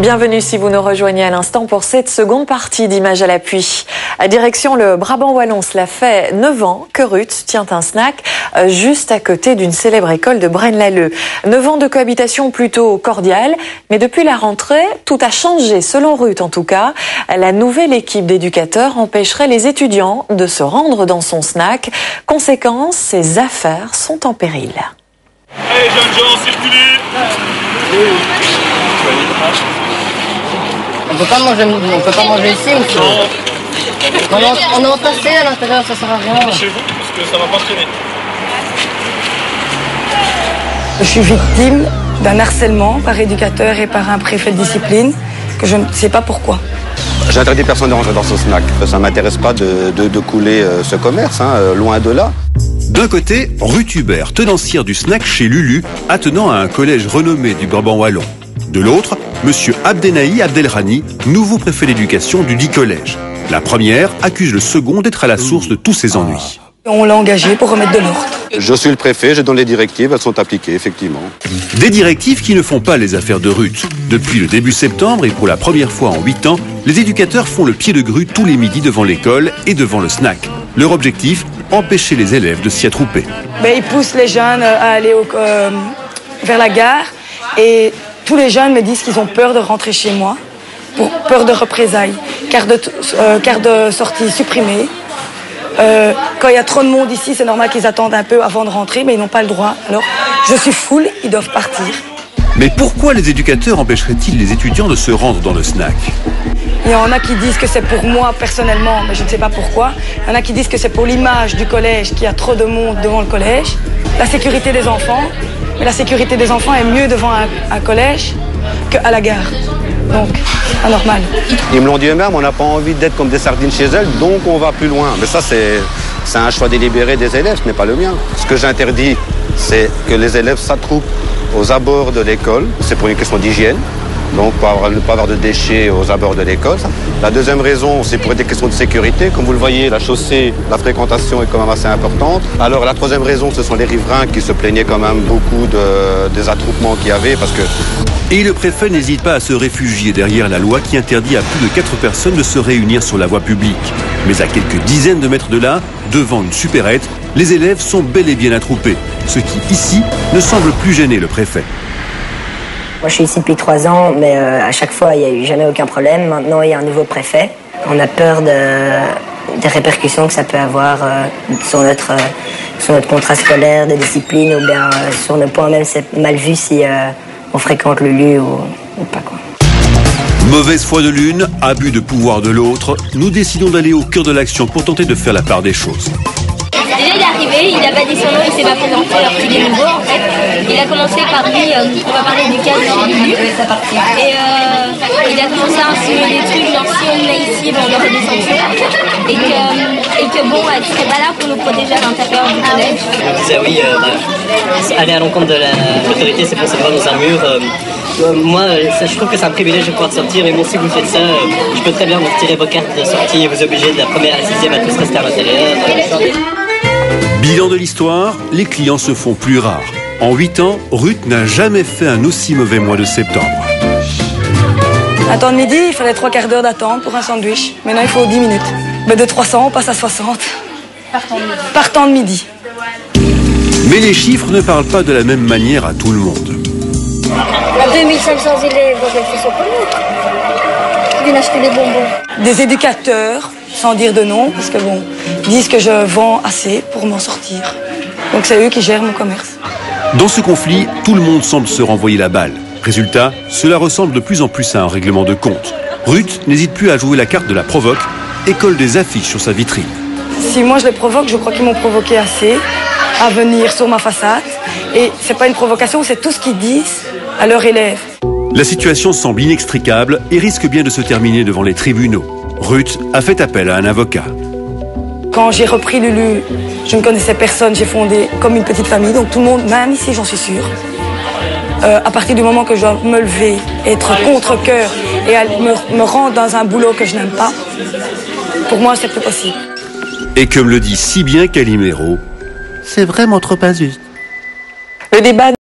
Bienvenue si vous nous rejoignez à l'instant pour cette seconde partie d'Images à l'appui. À direction le Brabant wallon, cela fait 9 ans que Ruth tient un snack juste à côté d'une célèbre école de Braine-l'Alleud. 9 ans de cohabitation plutôt cordiale, mais depuis la rentrée, tout a changé selon Ruth en tout cas. La nouvelle équipe d'éducateurs empêcherait les étudiants de se rendre dans son snack. Conséquence, ses affaires sont en péril. Allez jeunes gens, circulez. On peut pas manger ici ou on est entassé à l'intérieur, ça sert à rien. Chez vous, parce que ça va pas traîner. Je suis victime d'un harcèlement par éducateur et par un préfet de discipline que je ne sais pas pourquoi. J'interdis personne de rentrer dans ce snack. Ça ne m'intéresse pas de couler ce commerce, loin de là. D'un côté, Ruth Hubert, tenancière du snack chez Lulu, attenant à un collège renommé du Brabant wallon. De l'autre, monsieur Abdenahi Abdelrani, nouveau préfet d'éducation du dit collège. La première accuse le second d'être à la source de tous ses ennuis. On l'a engagé pour remettre de l'ordre. Je suis le préfet, je donne les directives, elles sont appliquées, effectivement. Des directives qui ne font pas les affaires de Ruth. Depuis le début septembre et pour la première fois en 8 ans, les éducateurs font le pied de grue tous les midis devant l'école et devant le snack. Leur objectif, empêcher les élèves de s'y attrouper. Ils poussent les jeunes à aller vers la gare et tous les jeunes me disent qu'ils ont peur de rentrer chez moi, pour peur de représailles, carte de sortie supprimée. Quand il y a trop de monde ici, c'est normal qu'ils attendent un peu avant de rentrer, mais ils n'ont pas le droit. Alors, je suis full, ils doivent partir. Mais pourquoi les éducateurs empêcheraient-ils les étudiants de se rendre dans le snack ? Il y en a qui disent que c'est pour moi personnellement, mais je ne sais pas pourquoi. Il y en a qui disent que c'est pour l'image du collège, qu'il y a trop de monde devant le collège. La sécurité des enfants, mais la sécurité des enfants est mieux devant un collège qu'à la gare. Donc, anormal. Ils me l'ont dit eux-mêmes, on n'a pas envie d'être comme des sardines chez elles, donc on va plus loin. Mais ça, c'est un choix délibéré des élèves, ce n'est pas le mien. Ce que j'interdis, c'est que les élèves s'attroupent aux abords de l'école. C'est pour une question d'hygiène. Donc, ne pas avoir de déchets aux abords de l'école. La deuxième raison, c'est pour des questions de sécurité. Comme vous le voyez, la chaussée, la fréquentation est quand même assez importante. Alors, la troisième raison, ce sont les riverains qui se plaignaient quand même beaucoup des attroupements qu'il y avait parce que... Et le préfet n'hésite pas à se réfugier derrière la loi qui interdit à plus de 4 personnes de se réunir sur la voie publique. Mais à quelques dizaines de mètres de là, devant une supérette, les élèves sont bel et bien attroupés. Ce qui, ici, ne semble plus gêner le préfet. Moi, je suis ici depuis 3 ans, mais à chaque fois, il n'y a eu jamais aucun problème. Maintenant, il y a un nouveau préfet. On a peur des répercussions que ça peut avoir sur notre contrat scolaire, de discipline, ou bien sur nos points. Même, c'est mal vu si on fréquente Lulu ou pas, quoi. Mauvaise foi de l'une, abus de pouvoir de l'autre, nous décidons d'aller au cœur de l'action pour tenter de faire la part des choses. Déjà, il est arrivé, il n'a pas dit son nom, il s'est pas présenté alors qu'il est nouveau en fait. Il a commencé par dire, on va parler du cas de chez Lulu. Et il a commencé à insinuer des trucs, genre si on est ici, on aurait des sanctions. Et que bon, elle serait pas là pour nous protéger à l'intérieur du collège. On disait oui, aller à l'encontre de l'autorité, c'est pour se voir dans un mur. Moi, je trouve que c'est un privilège de pouvoir sortir, mais bon, si vous faites ça, je peux très bien vous retirer vos cartes de sortie et vous obliger de la première à la 6e à tous rester à l'intérieur. Bilan de l'histoire, les clients se font plus rares. En 8 ans, Ruth n'a jamais fait un aussi mauvais mois de septembre. Attendre midi, il fallait 3 quarts d'heure d'attente pour un sandwich. Maintenant, il faut 10 minutes. De 300, on passe à 60. Partant de midi. Mais les chiffres ne parlent pas de la même manière à tout le monde. À 2500 élèves, ils sont pas l'autre. Ils viennent acheter des bonbons. Des éducateurs, sans dire de nom, parce que disent que je vends assez pour m'en sortir. Donc c'est eux qui gèrent mon commerce. Dans ce conflit, tout le monde semble se renvoyer la balle. Résultat, cela ressemble de plus en plus à un règlement de compte. Ruth n'hésite plus à jouer la carte de la provoque et colle des affiches sur sa vitrine. Si moi je les provoque, je crois qu'ils m'ont provoqué assez à venir sur ma façade. Et c'est pas une provocation, c'est tout ce qu'ils disent à leurs élèves. La situation semble inextricable et risque bien de se terminer devant les tribunaux. Ruth a fait appel à un avocat. Quand j'ai repris Lulu, je ne connaissais personne, j'ai fondé comme une petite famille, donc tout le monde, même ici j'en suis sûre. À partir du moment que je dois me lever, être contre-cœur et me rendre dans un boulot que je n'aime pas, pour moi c'est plus possible. Et comme le dit si bien Calimero, c'est vraiment trop injuste. Le débat